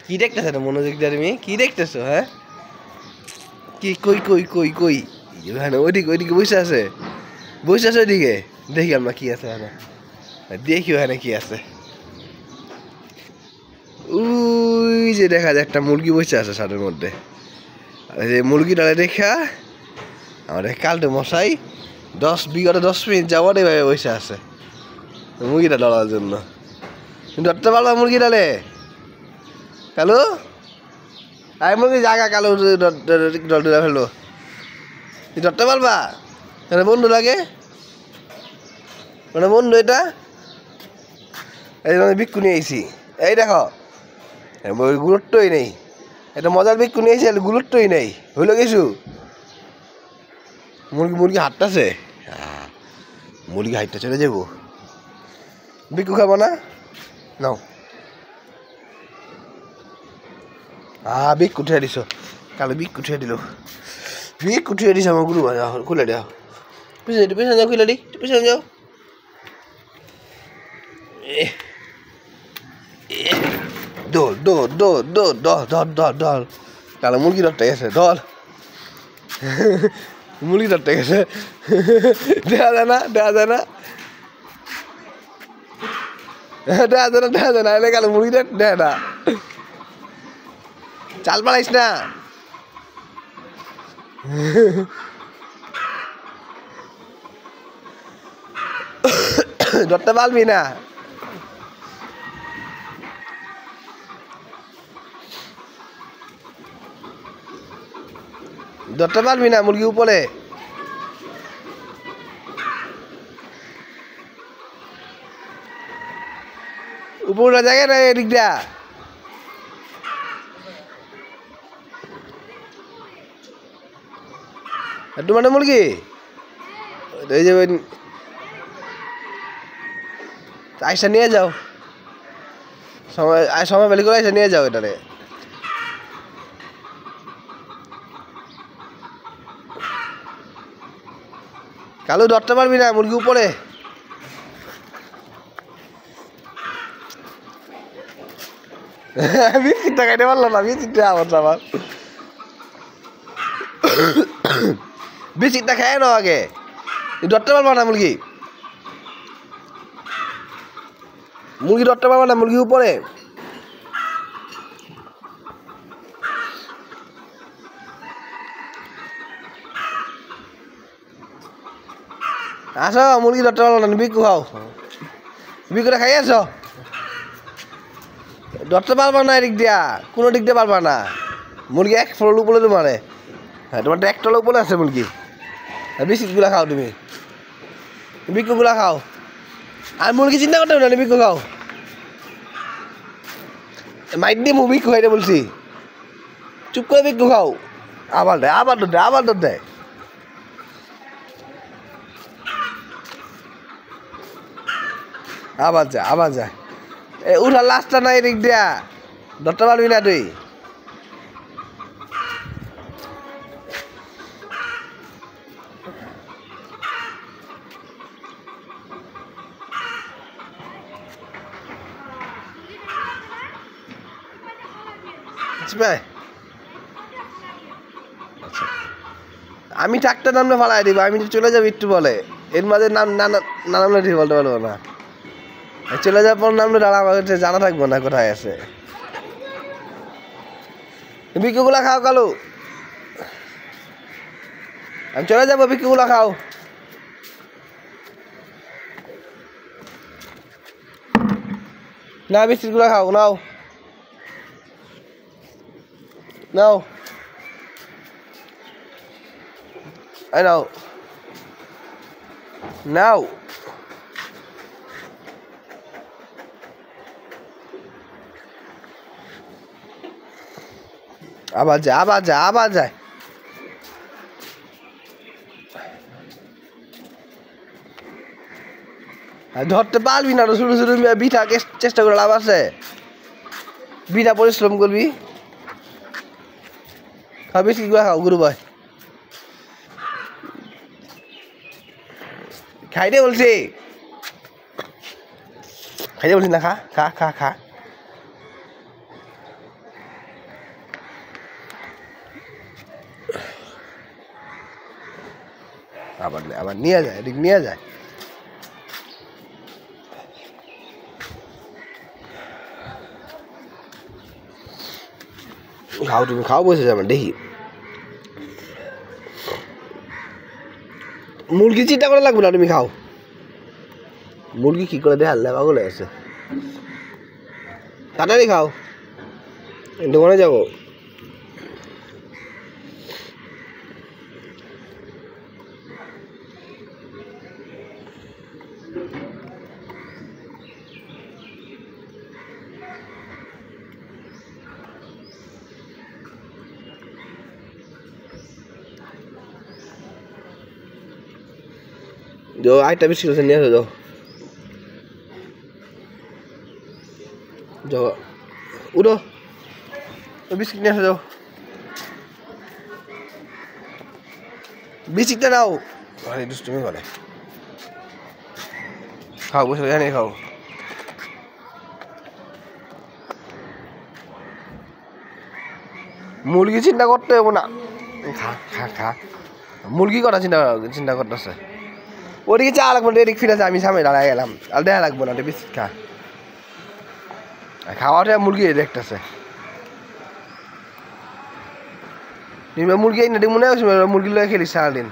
কি দেখতেছ না মনোযোগ দিয়ে তুমি কি দেখতেছ হ্যাঁ কি কই কই কই কই হ্যাঁ ওইদিকে ওইদিকে বসে আছে ওইদিকে দেখি আমরা কি আছে হ্যাঁ দেখি হ্যাঁ কি আছে ওই যে দেখা যায় একটা মুরগি বসে আছে ছাদের মধ্যে যে মুরগিটা দেখা আমাদের কালটে মশাই 10 মিনিট যাওয়ার এভাবে বসে আছে মুরগিটা ধরার জন্য ধরতে পারবা মুরগি ডালে কালু আই মুরগি জায়গা কালু ধরে ফেলো ধরতে পারবা মানে বন্ধু লাগে মানে বন্ধু এটা এই আমি বিক্ষু নিয়ে আইছি এই দেখো গুরুত্বই নেই এটা মজার বিক্ষু নিয়ে এসে গুরুত্বই নেই হইলো কিছু মুরগি হাঁটতেছে মুরগি হাঁটতে চলে যাবো বিক্ষু খাবো না নাও বিক উঠিয়ে দিছ কালো বিক উঠিয়ে দিল বিক উঠিয়ে দিছ আমার গুরু খুলে দেওয়া পিছনে যাও খুলে দি পিছনে যাও দৌড় দৌড় দৌড় দৌড় দর ধর ধর ধর কালো মুরগি ধরতে গেছে ধর মুরগি ধরতে গেছে দেখা যায় না দেখা যায় না দেখা যায় না এলে কালো মুরগি দেয় না চাল পালাইস না ধরতে পারবি না ধরতে পারবি না মুরগি উপরে উপরে জায়গা না এদিকটা মানে মুরগি এই যে আইসা নিয়ে যাও সময় বেলি করে আইসা নিয়ে যাও এটারে কালু ধরতে পারবি না মুরগি উপরে বিচিত্রা খাইতে পারলাম না বিচিত্রা আমার বিচিত্রা খাই না আগে ধরতে পারবো না মুরগি ধরতে পারবো না মুরগি উপরে আসো মুরগি ধরতে পারবো না বিকু খাও বিকুটা খাই আসো ধরতে পারবা না এদিক দিয়া কোনো দিক দিয়ে পারবা না মুরগি এক ফ্লোর উপরে মারে হ্যাঁ তোমার একটা উপরে আছে মুরগি বিস্কিটগুলা খাও তুমি বিকুগুলা খাও আর মুরগি চিন্তা করতে হবে না বিকু খাও মাইট দিয়ে মুভি খাইতে বলছি চুপ করে বিকু খাও আবার দেয় আবার দেয় আবার যায় উঠার লাস্টটা নাই এদিক দিয়া ধরতে পারবি না তুই আমি ট্রাক্টর নামলে ফালাই দিব আমি চলে যাবো একটু বলে এর মাঝে নামলে ঠিক বলতে পারবো না চলে যাওয়ার পর নামলে দাঁড়া আমার জানা থাকবো না কোথায় আছে বিকুগুলা খাও কালু আমি চলে যাবো বিকুগুলা খাও না বিস্কিটগুলা খাও নাও নাও I know. Now. আবার যায় ধরতে পারবি না শুরু বিঠা চেষ্টা করে লাভ আছে বিঠা পরিশ্রম করবি খাবি কিগুলা খাও গুরু ভাই খাইতে বলছি খাইতে বলছিস না, খা খা খা খা। আবার আবার নিয়ে যায়, এদিক নিয়ে যায়। খাও, তুমি খাও, বসে যাবে দেখি। মুরগি চিন্তা করে লাগবে না, তুমি খাও। মুরগি কি করে দেখাল পাগল হয়ে আছে। তাড়াতাড়ি খাও, দোকানে যাবো। जो आइटा बिस्किट से नियर हो जाओ उड़ो, तो बिस्किट नियर हो जाओ, बिस्किट नाओ। अरे दुष्टुमी करे, खाओ बसो, यहाँ नहीं खाओ। मुर्गी चिंता करते हो ना, खा खा खा। मुर्गी करा चिंता करते से ওদিকে চা লাগবে না, এদিক ফিরে আছে, আমি সামনে দাঁড়ায় গেলাম। আর দেখা লাগবো না, বিস্কিট খা। খাওয়াটা মুরগি দেখতেছে, মুরগি মনে হচ্ছে মুরগি লয়ে খেলিস সারাদিন।